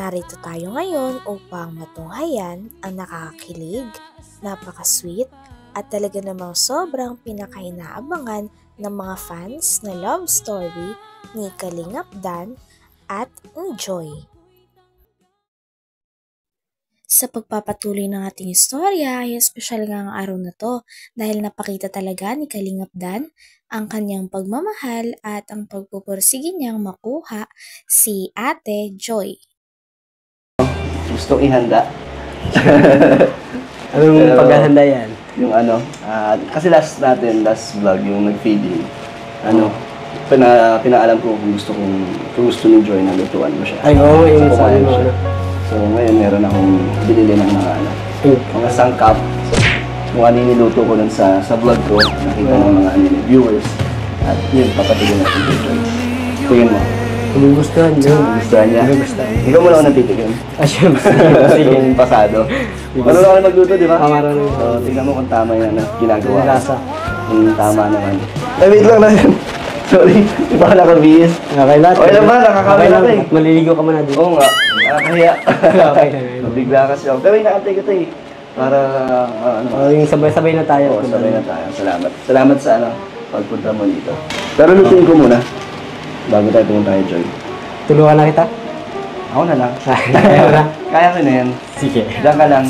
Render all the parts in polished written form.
Narito tayo ngayon upang matunghayan ang nakakakilig, napaka-sweet at talaga namang sobrang pinakainaabangan ng mga fans na love story ni Kalingap Dan at ni Joy. Sa pagpapatuloy ng ating istorya ay espesyal nga ang araw na to dahil napakita talaga ni Kalingap Dan ang kanyang pagmamahal at ang pagpupursige niyang makuha si Ate Joy. Gustong ihanda. Anong paghahanda yan? Yung kasi last vlog, yung nag-feeding, pinaalam ko kung gusto ni Joy na lutuan mo siya. Ay, oo, yung So, sa kumain siya. So, ngayon meron akong binili ng mga sangkap. Kung ano yung niluto ko dun sa vlog ko, nakita ng mga viewers. At yun, papatigyan natin kay Joy. Tingin mo. Kung gustuhan yun. Gustuhan niya? Ikaw mo lang ako natitigyan. Siyempre. Yung pasado. Marunong ako magluto, di ba? Marunong. So, tingnan mo kung tama yan na ginagawa. Yung lasa. Yung tama naman. Ay, wait lang na yun. Sorry, di ba ka nakabihis? Okay lahat. Okay lang ba? Nakakamay na eh. Maliligo ka muna din. Oo nga. Nakakahiya. Okay na. Bigla kasi ako. Pero inaantay kita eh. Para, Yung sabay-sabay na tayo. Oo, sabay na tayo. Salamat. Salamat sa pagpunta mo dito. Pero lutuin ko muna. Bago tayo pumunta kay Joy. Tulungan na kita? Ako na lang. Kaya mo na? Kaya ko na yan. Sige. Diyan ka lang.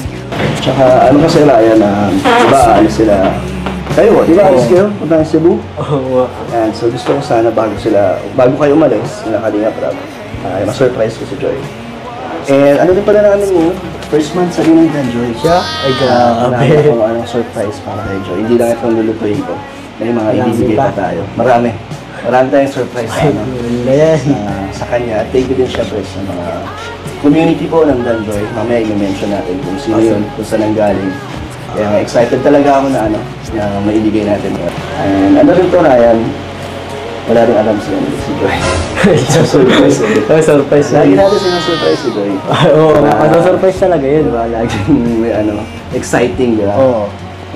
Tsaka kasi Ryan diba alis sila. Kayo, di ba alis kayo? Punta ng Cebu? Oo. And so gusto ko sana bago kayo umalis, Kalingap Rab, ma-surprise ko si Joy. And ano din pala namin mo, first month sa rin ng Joy. Siya? Ay, grabe. Anong surprise para kay Joy. Hindi lang itong lulutuin ko. May mga ibibigay pa tayo. Marami tayong surprise sa kanya. At thank you din syempre sa mga community po ng Dan Joy. Mamaya i-mention natin kung sino yun, kung saan ang galing. Kaya excited talaga ako na maibigay natin yun. And rin to, Ryan, wala rin alam si Joy. Surprise eh. Surprise. Lagi natin sinusurprise si Joy. Oo, surprise talaga yun. Diba? Laging may exciting, diba? Oo.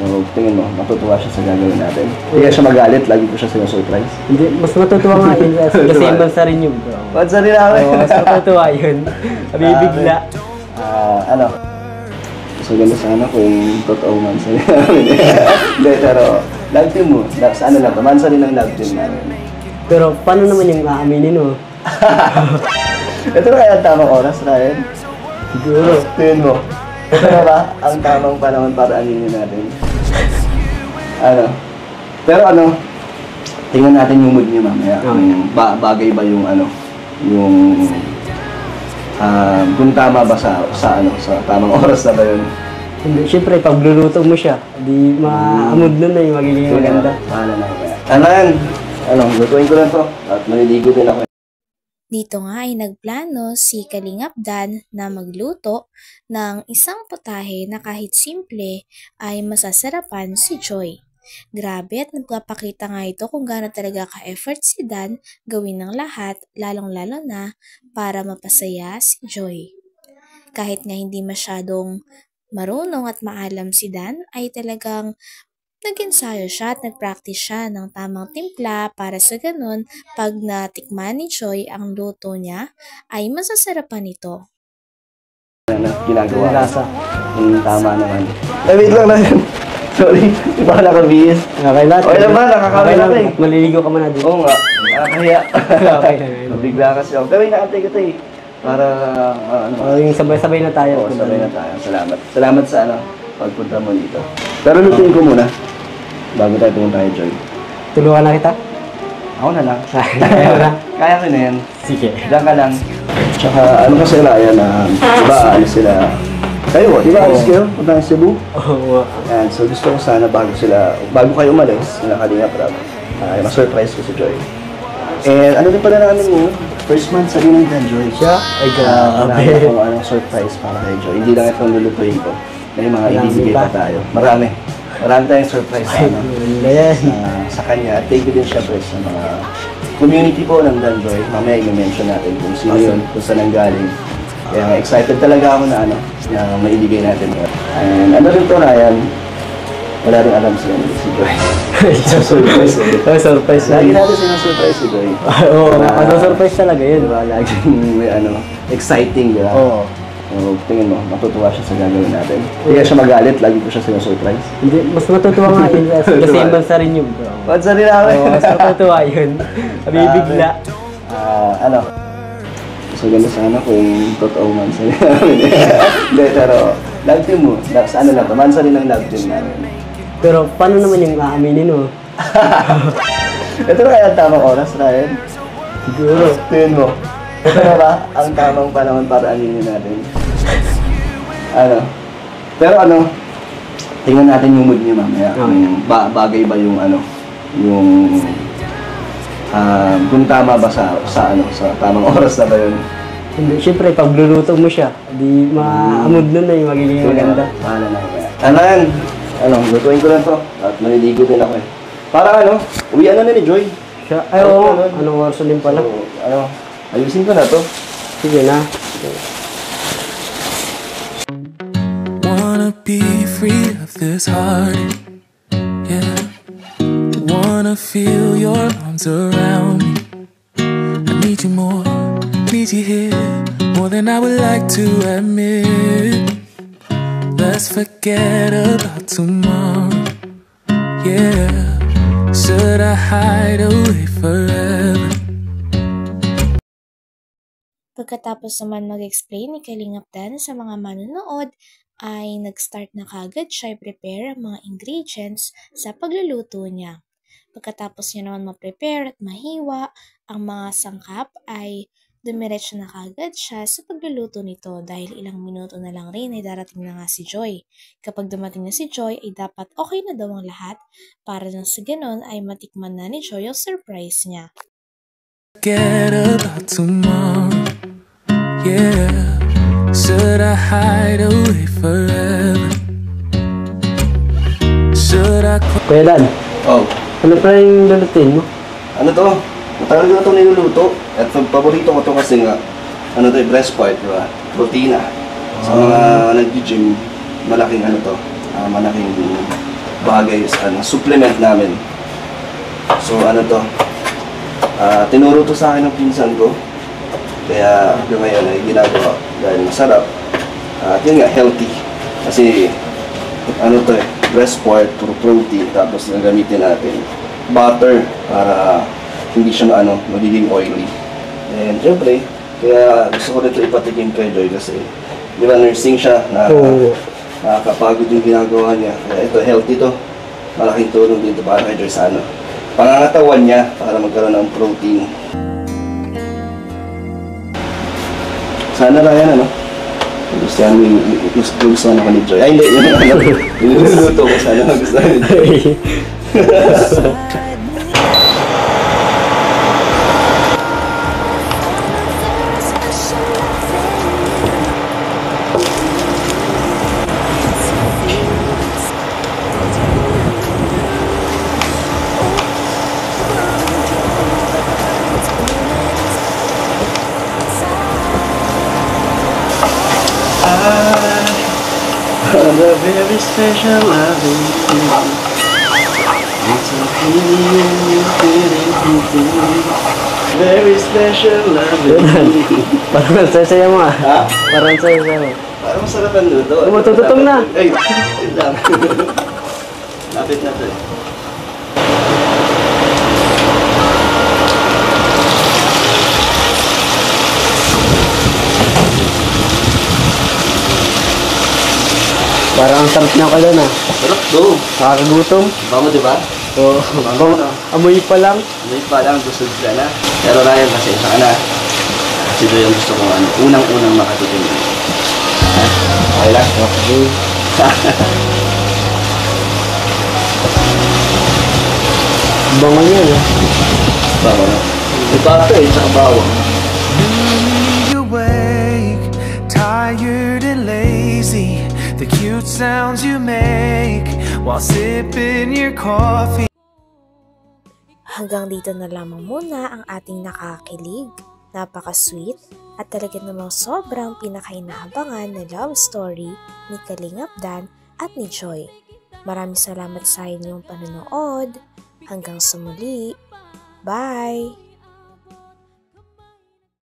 So, tingin mo, matutuwa siya sa gagawin natin. Hindi siya magalit, lagi ko siya sinusurprise. Hindi, mas matutuwa nga yun kasi bansa rin yun. Bansa rin namin. Oo, mas matutuwa yun. Bibigla. So, ganda sana kung totoo man sa namin. Hindi, pero love team mo. Sa lang to, mansa rin ang love team namin. Pero paano naman yung aaminin mo? Ito na kaya ang tamang oras, Ryan? Siguro. Tingin mo. Ito na ba ang tamang panahon para aminin natin? Pero tingnan natin yung mood niya mamaya. Bagay ba yung kung tama ba sa tamang oras na ba yun? Hindi, syempre pagluluto mo siya, di ma-mood nun na yung magiging maganda. Paano na yan? Lutuin ko lang to at maliligo din ako. Dito nga ay nagplano si Kalingap Dan na magluto ng isang putahe na kahit simple ay masasarapan si Joy. Grabe at nagpapakita nga ito kung gaano talaga ka-effort si Dan gawin ng lahat, lalong-lalo na para mapasaya si Joy. Kahit nga hindi masyadong marunong at maalam si Dan ay talagang nag-ensayo siya at nag-practice siya ng tamang timpla para sa ganun pag natikman ni Joy ang luto niya ay masasarapan ito. Ginagawa Lasa. Yung tama naman. Ay, wait lang na yun. Sorry, di ba ka nakabihis? Okay lahat. Okay lang ba? Nakakamay na eh. Maliligo ka muna din. Oo nga. Nakakahiya. Okay na. Bigla kasi ako. Pero inaantay kita eh. Para, yung sabay-sabay na tayo. Oo, sabay na tayo. Salamat. Salamat sa pagpunta mo dito. Pero lutuin ko muna. Bago tayo pumunta kay Joy. Tulungan na kita? Ako na lang. Kaya mo na? Kaya ko na yan. Sige. Diyan ka lang. Tsaka kasi Ryan diba alis sila. Kayo, di ba alis kayo? Punta ng Cebu? Oo. And so gusto ko sana bago kayo umalis, Kalingap Rab, ma-surprise ko si Joy. And din pala namin mo, first month sa rin ng Joy. Siya? Ay, grabe. Kung anong surprise para kay Joy. Hindi lang itong lulutuin ko. May mga ibibigay pa tayo. Marami tayong surprise sa kanya. At thank you din syempre sa mga community po ng Dan Joy. Mamaya i-mention natin kung sino yun, kung saan ang galing. Kaya excited talaga ako na maibigay natin yun. And rin to, Ryan, Wala rin alam si Joy. Surprise. Surprise Lagi lang. natin sinusurprise si Joy. Oo, surprise talaga yun. Diba? Laging may exciting, diba? Oo. So, tingin mo, matutuwa siya sa gagawin natin. Hindi siya magalit, lagi ko siya sinusurprise. Hindi, mas matutuwa nga yun kasi bansa rin yun, bro. Bansa rin namin. Oo, mas matutuwa yun. Bibigla. So, ganda sana kung totoo man sa namin. Hindi, pero love team mo. Sa ano lang, mansa rin ang love team namin. Pero paano naman yung aaminin mo? Ito na kaya ang tamang oras, Ryan? Siguro. Tingin mo. Ito na ba ang tamang panahon para aminin natin? Pero tingnan natin yung mood niyo mamaya. Kung bagay ba yung kung tama ba sa tamang oras na ba yun? Hindi, syempre, pagluluto mo siya, di ma-mood nun na yung magiging maganda. Paano na yan? Lutuin ko lang to. At maliligo din ako eh. Parang uwian na ni Joy. Siya, ay oo, anong oras din pala? So, ayusin ko na to. Sige na. Wanna be free of this heart, yeah. Wanna feel your arms around me. I need you more, need you here, more than I would like to admit. Let's forget about tomorrow, yeah. Should I hide away forever? Pagkatapos naman mag-explain ni Kalingap Dan sa mga manonood, ay nag-start na kagad siya i-prepare ang mga ingredients sa pagluluto niya. Pagkatapos niya naman ma-prepare at mahiwa ang mga sangkap ay dumiretso na kagad siya sa pagluluto nito dahil ilang minuto na lang rin ay darating na nga si Joy. Kapag dumating na si Joy ay dapat okay na daw ang lahat para nang sa ganon ay matikman na ni Joy ang surprise niya. Forget about tomorrow, yeah. Should I hide away forever? Should I Kuya Dan, Oh, ano pa yung lulutin mo? ano to? Matagal ko na ito niluluto. At paborito ko to kasi nga, breast part, diba? Protina. Sa mga nag-gym, malaking malaking bagay sa supplement namin. So tinuro to sa akin ng pinsan ko. Kaya hanggang ngayon ay ginagawa dahil masarap. At yun nga, healthy. Kasi breast part, puro protein, tapos gagamitin natin butter para hindi siya magiging oily. And syempre, kaya gusto ko rin ito ipatikim kay Joy kasi di ba nursing siya, nakakapagod yung ginagawa niya. Kaya ito, healthy to. Malaking tulong dito para kay Joy sa pangangatawan niya para magkaroon ng protein. Sana Ryan, gusto ako ni Joy. Ay, hindi, yung niluluto ko sana gusto ni Joy. A very special loving very special loving. Parang saya mo ah. Ha? Parang saya mo. Parang masarap ang luto. Matututong na. Ay, wait lang. Lapit na to eh. Parang ang sarap niya ka doon ah. Sarap to. Nakakagutom. Bango, di ba? Oo. Amoy pa lang. May parang gusto sila na. Pero Ryan, pasensya ka na. Kasi doon yung gusto kong unang-unang makatikim. Ha? Okay lang? Okay. Bango niya eh. Bango na. May pato eh, tsaka bawang. awake, tired and lazy. The cute sounds you make while sipping your coffee. Hanggang dito na lamang muna ang ating nakakilig, napaka-sweet at talaga namang sobrang pinakainahabangan na love story ni Kalingap Dan at ni Joy. Maraming salamat sa inyong panonood. Hanggang sa muli. Bye!